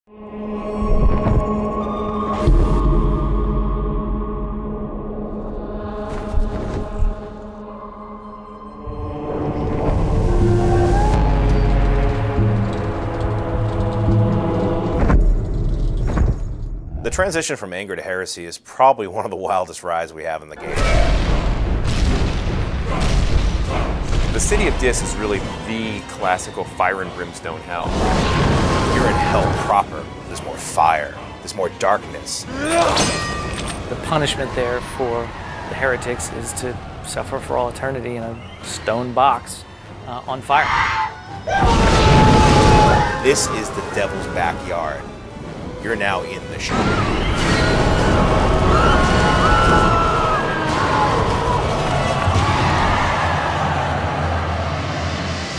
The transition from anger to heresy is probably one of the wildest rides we have in the game. The city of Dis is really the classical fire and brimstone hell. You're in hell proper. There's more fire. There's more darkness. The punishment there for the heretics is to suffer for all eternity in a stone box on fire. This is the devil's backyard. You're now in the show.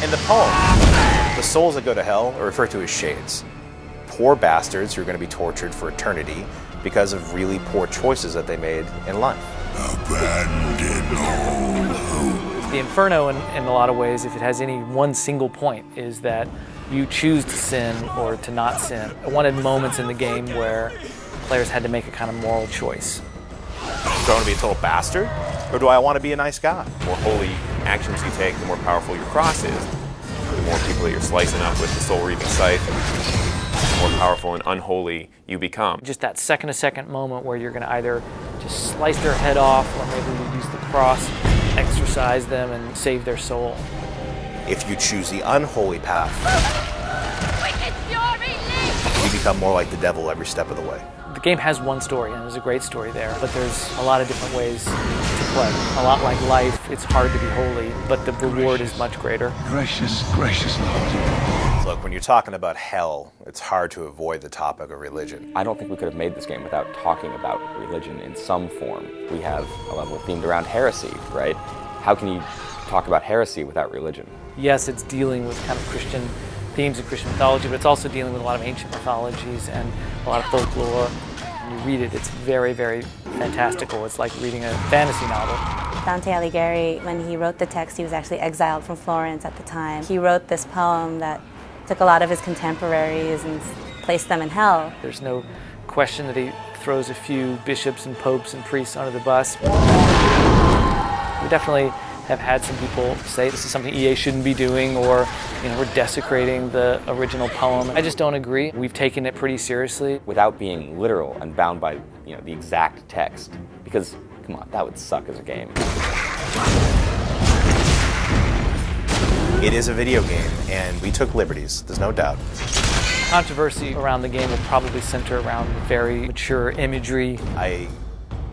In the poem, the souls that go to hell are referred to as shades. Poor bastards who are going to be tortured for eternity because of really poor choices that they made in life. Abandon all hope. The Inferno, in a lot of ways, if it has any one single point, is that you choose to sin or to not sin. I wanted moments in the game where players had to make a kind of moral choice. Do I want to be a total bastard, or do I want to be a nice guy? The more holy actions you take, the more powerful your cross is. The more people that you're slicing up with the soul-reaping scythe, the more powerful and unholy you become. Just that second-to-second moment where you're going to either just slice their head off, or maybe you use the cross, exorcise them, and save their soul. If you choose the unholy path, you become more like the devil every step of the way. The game has one story, and there's a great story there, but there's a lot of different ways to play. A lot like life, it's hard to be holy, but the reward is much greater. Gracious, gracious Lord. Look, when you're talking about hell, it's hard to avoid the topic of religion. I don't think we could have made this game without talking about religion in some form. We have a level themed around heresy, right? How can you talk about heresy without religion? Yes, it's dealing with kind of Christian themes of Christian mythology, but it's also dealing with a lot of ancient mythologies and a lot of folklore. When you read it, it's very, very fantastical. It's like reading a fantasy novel. Dante Alighieri, when he wrote the text, he was actually exiled from Florence at the time. He wrote this poem that took a lot of his contemporaries and placed them in hell. There's no question that he throws a few bishops and popes and priests under the bus. We definitely have had some people say this is something EA shouldn't be doing, or we're desecrating the original poem. I just don't agree. We've taken it pretty seriously. Without being literal and bound by the exact text, because come on, that would suck as a game. It is a video game, and we took liberties, there's no doubt. Controversy around the game will probably center around very mature imagery. I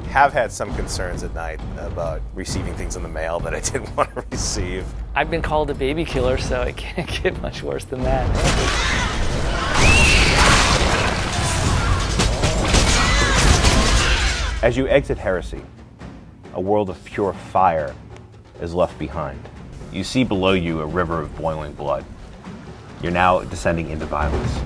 have had some concerns at night about receiving things in the mail that I didn't want to receive. I've been called a baby killer, so it can't get much worse than that. As you exit Heresy, a world of pure fire is left behind. You see below you a river of boiling blood. You're now descending into violence.